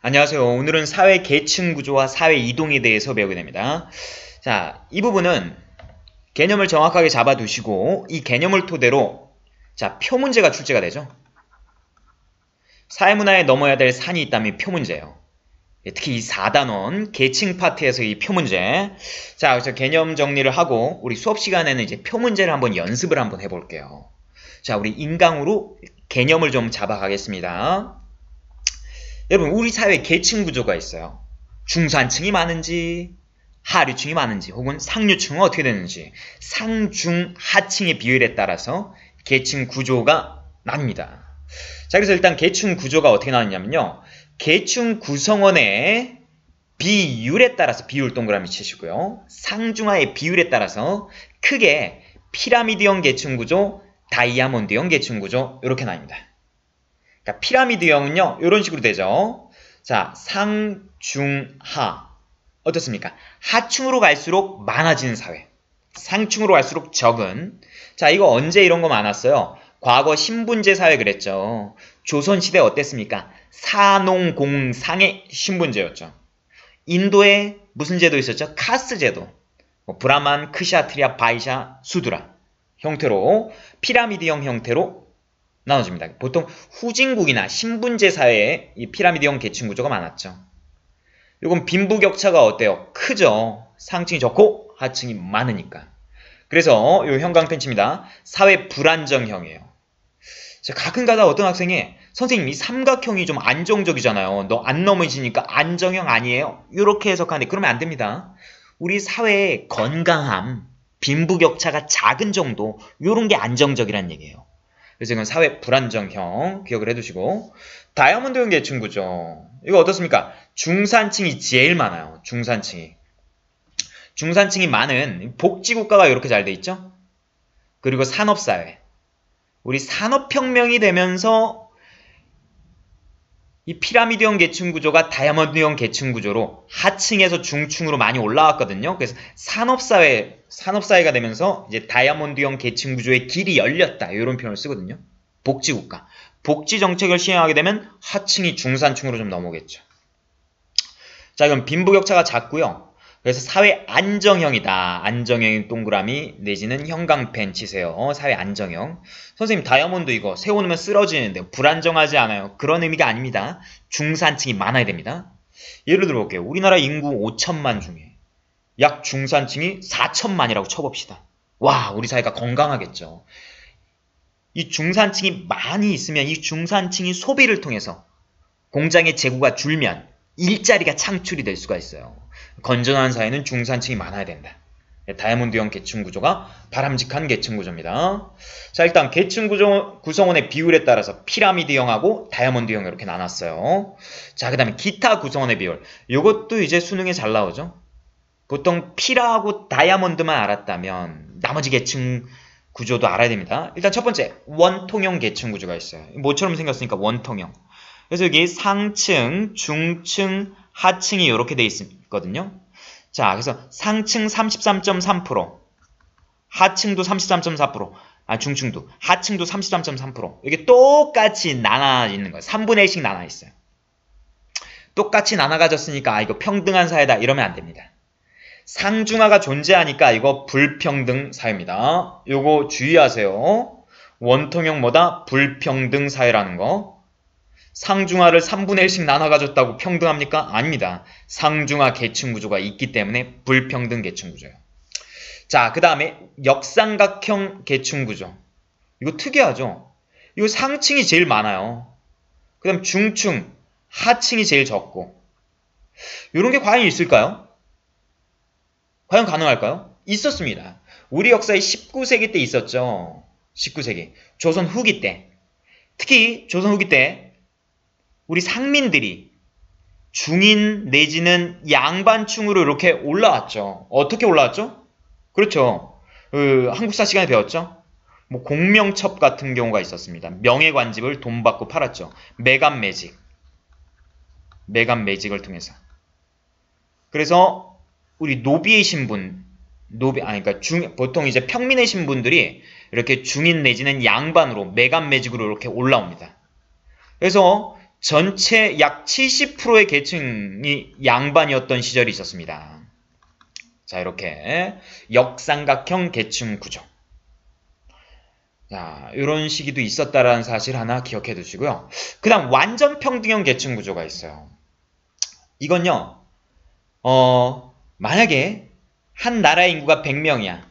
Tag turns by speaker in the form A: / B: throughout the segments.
A: 안녕하세요. 오늘은 사회 계층 구조와 사회 이동에 대해서 배우게 됩니다. 자, 이 부분은 개념을 정확하게 잡아두시고 이 개념을 토대로 표 문제가 출제가 되죠. 사회문화에 넘어야 될 산이 있다면 표 문제예요. 특히 이 4단원 계층 파트에서 이 표 문제. 자, 그래서 개념 정리를 하고 우리 수업 시간에는 이제 표 문제를 한번 연습을 한번 해볼게요. 자, 우리 인강으로 개념을 좀 잡아가겠습니다. 여러분, 우리 사회에 계층 구조가 있어요. 중산층이 많은지 하류층이 많은지 혹은 상류층은 어떻게 되는지 상중 하층의 비율에 따라서 계층 구조가 납니다. 자, 그래서 일단 계층 구조가 어떻게 나왔냐면요, 계층 구성원의 비율에 따라서 비율 동그라미 치시고요, 상중하의 비율에 따라서 크게 피라미드형 계층 구조, 다이아몬드형 계층 구조 이렇게 나뉩니다. 그러니까 피라미드형은요, 이런 식으로 되죠. 자, 상, 중, 하. 어떻습니까? 하층으로 갈수록 많아지는 사회. 상층으로 갈수록 적은. 자, 이거 언제 이런 거 많았어요? 과거 신분제 사회 그랬죠. 조선시대 어땠습니까? 사농공상의 신분제였죠. 인도에 무슨 제도 있었죠? 카스트 제도. 브라만, 크샤트리아, 바이샤, 수드라 형태로 피라미드형 형태로 나눠집니다. 보통 후진국이나 신분제 사회에 이 피라미드형 계층 구조가 많았죠. 이건 빈부격차가 어때요? 크죠. 상층이 적고 하층이 많으니까. 그래서 이 형광펜 칩니다. 사회 불안정형이에요. 가끔가다 어떤 학생이 선생님 이 삼각형이 좀 안정적이잖아요. 너 안 넘어지니까 안정형 아니에요? 이렇게 해석하는데 그러면 안 됩니다. 우리 사회의 건강함, 빈부격차가 작은 정도 이런 게 안정적이란 얘기예요. 그래서 이건 사회 불안정형 기억을 해두시고, 다이아몬드형 계층 구조 이거 어떻습니까? 중산층이 제일 많아요. 중산층이 많은 복지국가가 이렇게 잘 돼 있죠. 그리고 산업사회, 우리 산업혁명이 되면서 이 피라미드형 계층 구조가 다이아몬드형 계층 구조로 하층에서 중층으로 많이 올라왔거든요. 그래서 산업사회가 되면서 이제 다이아몬드형 계층 구조의 길이 열렸다, 이런 표현을 쓰거든요. 복지국가, 복지정책을 시행하게 되면 하층이 중산층으로 좀 넘어오겠죠. 자, 그럼 빈부격차가 작고요. 그래서 사회 안정형이다. 안정형인 동그라미 내지는 형광펜 치세요. 사회 안정형. 선생님 다이아몬드 이거 세워놓으면 쓰러지는데 불안정하지 않아요? 그런 의미가 아닙니다. 중산층이 많아야 됩니다. 예를 들어 볼게요. 우리나라 인구 5천만 중에 약 중산층이 4천만이라고 쳐봅시다. 와, 우리 사회가 건강하겠죠. 이 중산층이 많이 있으면 이 중산층이 소비를 통해서 공장의 재고가 줄면 일자리가 창출이 될 수가 있어요. 건전한 사회는 중산층이 많아야 된다. 다이아몬드형 계층 구조가 바람직한 계층 구조입니다. 자, 일단 계층 구조 구성원의 비율에 따라서 피라미드형하고 다이아몬드형 이렇게 나눴어요. 자, 그 다음에 기타 구성원의 비율. 이것도 이제 수능에 잘 나오죠. 보통 피라하고 다이아몬드만 알았다면 나머지 계층 구조도 알아야 됩니다. 일단 첫 번째, 원통형 계층 구조가 있어요. 뭐처럼 생겼으니까 원통형. 그래서 여기 상층, 중층, 하층이 이렇게 돼 있거든요. 자, 그래서 상층 33.3%, 하층도 33.4%, 중층도, 하층도 33.3%. 이게 똑같이 나눠 있는 거예요. 3분의 1씩 나눠 있어요. 똑같이 나눠 가졌으니까 이거 평등한 사회다 이러면 안 됩니다. 상중하가 존재하니까 이거 불평등 사회입니다. 요거 주의하세요. 원통형 뭐다? 불평등 사회라는 거. 상중하를 3분의 1씩 나눠 가졌다고 평등합니까? 아닙니다. 상중하 계층 구조가 있기 때문에 불평등 계층 구조예요. 자, 그 다음에 역삼각형 계층 구조. 이거 특이하죠? 이거 상층이 제일 많아요. 그 다음 중층, 하층이 제일 적고. 이런 게 과연 있을까요? 과연 가능할까요? 있었습니다. 우리 역사에 19세기 때 있었죠. 19세기. 조선 후기 때. 특히 조선 후기 때 우리 상민들이 중인 내지는 양반층으로 이렇게 올라왔죠. 어떻게 올라왔죠? 그렇죠. 한국사 시간에 배웠죠. 뭐 공명첩 같은 경우가 있었습니다. 명예관집을 돈 받고 팔았죠. 매간매직을 통해서. 그래서 우리 노비의 신분, 그러니까 보통 이제 평민의 신분들이 이렇게 중인 내지는 양반으로 매간매직으로 이렇게 올라옵니다. 그래서 전체 약 70%의 계층이 양반이었던 시절이 있었습니다. 자, 이렇게 역삼각형 계층 구조. 자, 이런 시기도 있었다라는 사실 하나 기억해 두시고요. 그 다음 완전 평등형 계층 구조가 있어요. 이건요, 만약에 한 나라의 인구가 100명이야.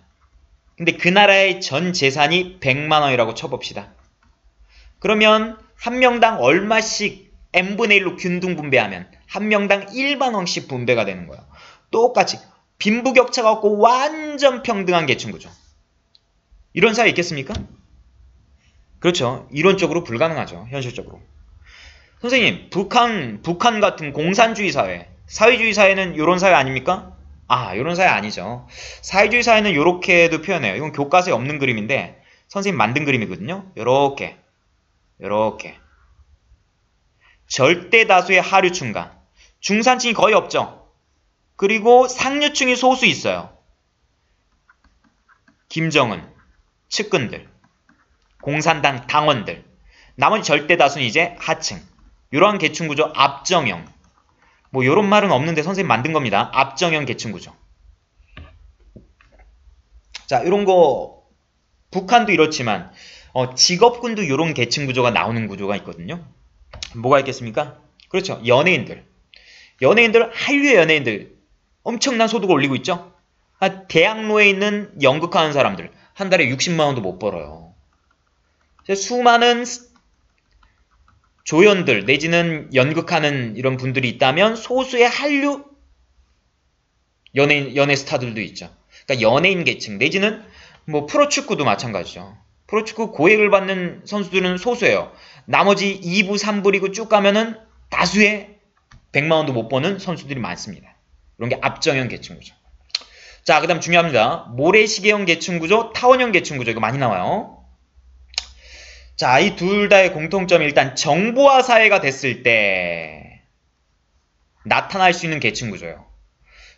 A: 근데 그 나라의 전 재산이 100만 원이라고 쳐봅시다. 그러면 한 명당 얼마씩 n분의 1로 균등 분배하면 한 명당 1만 원씩 분배가 되는 거예요. 똑같이 빈부격차가 없고 완전 평등한 계층 구조. 이런 사회 있겠습니까? 그렇죠. 이론적으로 불가능하죠. 현실적으로. 선생님, 북한 같은 공산주의 사회, 사회주의 사회는 이런 사회 아닙니까? 아, 이런 사회 아니죠. 사회주의 사회는 이렇게도 표현해요. 이건 교과서에 없는 그림인데 선생님 만든 그림이거든요. 요렇게 절대 다수의 하류층과 중산층이 거의 없죠. 그리고 상류층이 소수 있어요. 김정은, 측근들, 공산당 당원들, 나머지 절대 다수는 이제 하층. 이러한 계층구조 압정형. 뭐 이런 말은 없는데 선생님 만든 겁니다. 압정형 계층구조. 자, 이런 거 북한도 이렇지만 직업군도 이런 계층구조가 나오는 구조가 있거든요. 뭐가 있겠습니까? 그렇죠. 연예인들, 한류의 연예인들 엄청난 소득을 올리고 있죠. 대학로에 있는 연극하는 사람들 한 달에 60만 원도 못 벌어요. 수많은 조연들 내지는 연극하는 이런 분들이 있다면 소수의 한류 연예 스타들도 있죠. 그러니까 연예인 계층 내지는 뭐 프로축구도 마찬가지죠. 프로축구 고액을 받는 선수들은 소수예요. 나머지 2부, 3부 리그 쭉 가면은 다수의 100만 원도 못 버는 선수들이 많습니다. 이런 게 압정형 계층구조. 자, 그 다음 중요합니다. 모래시계형 계층구조, 타원형 계층구조 이거 많이 나와요. 자, 이 둘 다의 공통점이 일단 정보화 사회가 됐을 때 나타날 수 있는 계층구조예요.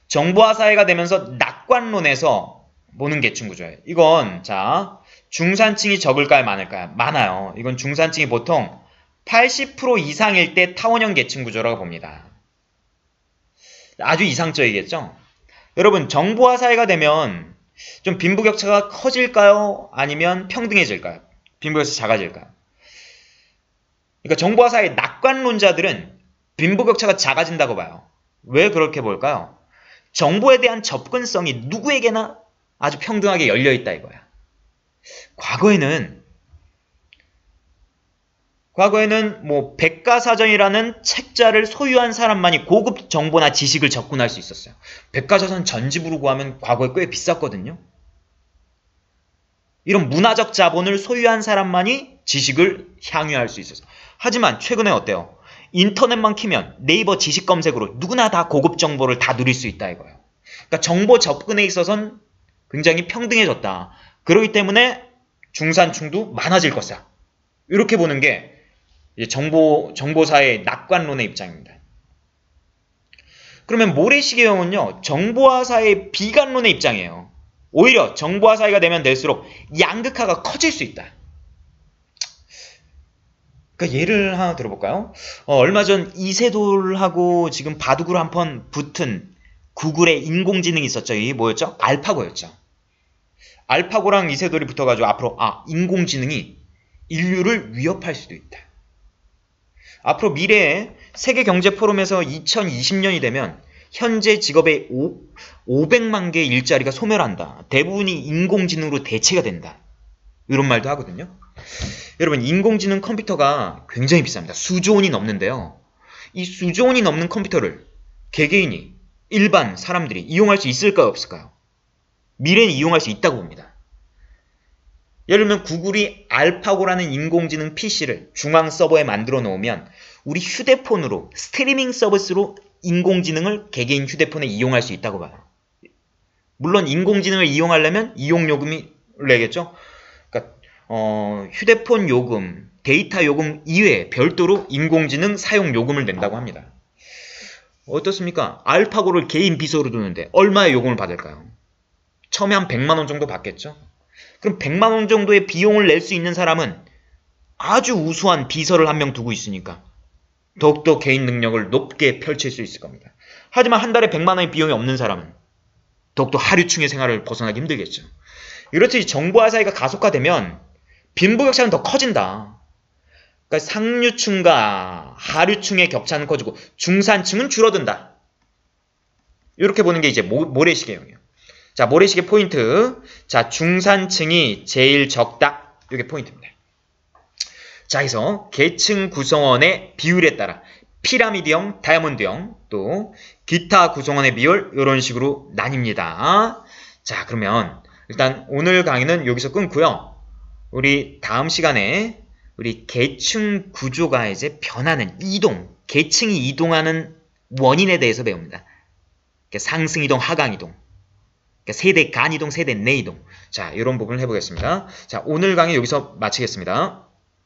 A: 정보화 사회가 되면서 낙관론에서 보는 계층구조예요. 이건 자 중산층이 적을까요? 많을까요? 많아요. 이건 중산층이 보통 80% 이상일 때 타원형 계층구조라고 봅니다. 아주 이상적이겠죠? 여러분 정보화 사회가 되면 좀 빈부격차가 커질까요? 아니면 평등해질까요? 빈부격차 작아질까요? 그러니까 정보화 사회의 낙관론자들은 빈부격차가 작아진다고 봐요. 왜 그렇게 볼까요? 정보에 대한 접근성이 누구에게나 아주 평등하게 열려있다 이거야. 과거에는 뭐 백과사전이라는 책자를 소유한 사람만이 고급 정보나 지식을 접근할 수 있었어요. 백과사전 전집으로 구하면 과거에 꽤 비쌌거든요. 이런 문화적 자본을 소유한 사람만이 지식을 향유할 수 있었어요. 하지만 최근에 어때요? 인터넷만 키면 네이버 지식 검색으로 누구나 다 고급 정보를 다 누릴 수 있다 이거예요. 그러니까 정보 접근에 있어서는 굉장히 평등해졌다. 그렇기 때문에 중산층도 많아질 것이다. 이렇게 보는 게 이제 정보사의 낙관론의 입장입니다. 그러면 모래시계형은요, 정보화사의 비관론의 입장이에요. 오히려 정보화 사회가 되면 될수록 양극화가 커질 수 있다. 그러니까 예를 하나 들어볼까요? 얼마 전 이세돌하고 지금 바둑으로 한 번 붙은 구글의 인공지능이 있었죠. 이게 뭐였죠? 알파고였죠. 알파고랑 이세돌이 붙어가지고 앞으로 인공지능이 인류를 위협할 수도 있다. 앞으로 미래에 세계경제포럼에서 2020년이 되면 현재 직업의 500만 개의 일자리가 소멸한다. 대부분이 인공지능으로 대체가 된다. 이런 말도 하거든요. 여러분 인공지능 컴퓨터가 굉장히 비쌉니다. 수조 원이 넘는데요. 이 수조 원이 넘는 컴퓨터를 개개인이 일반 사람들이 이용할 수 있을까요? 없을까요? 미래는 이용할 수 있다고 봅니다. 예를 들면 구글이 알파고라는 인공지능 PC를 중앙 서버에 만들어 놓으면 우리 휴대폰으로 스트리밍 서비스로 인공지능을 개개인 휴대폰에 이용할 수 있다고 봐요. 물론 인공지능을 이용하려면 이용요금을 내겠죠. 그러니까 휴대폰 요금, 데이터 요금 이외에 별도로 인공지능 사용 요금을 낸다고 합니다. 어떻습니까? 알파고를 개인 비서로 두는데 얼마의 요금을 받을까요? 처음에 한 100만 원 정도 받겠죠. 그럼 100만 원 정도의 비용을 낼 수 있는 사람은 아주 우수한 비서를 한 명 두고 있으니까 더욱더 개인 능력을 높게 펼칠 수 있을 겁니다. 하지만 한 달에 100만 원의 비용이 없는 사람은 더욱더 하류층의 생활을 벗어나기 힘들겠죠. 이렇듯이 정보화 사회가 가속화되면 빈부격차는 더 커진다. 그러니까 상류층과 하류층의 격차는 커지고 중산층은 줄어든다. 이렇게 보는 게 이제 모래시계형이에요. 자, 모래시계 포인트. 자, 중산층이 제일 적다. 이게 포인트입니다. 자, 그래서 계층 구성원의 비율에 따라 피라미드형, 다이아몬드형, 또 기타 구성원의 비율 이런 식으로 나뉩니다. 자, 그러면 일단 오늘 강의는 여기서 끊고요. 우리 다음 시간에 우리 계층 구조가 이제 변하는 이동, 계층이 이동하는 원인에 대해서 배웁니다. 상승 이동, 하강 이동, 세대 간 이동, 세대 내 이동. 자, 이런 부분을 해보겠습니다. 자, 오늘 강의 여기서 마치겠습니다.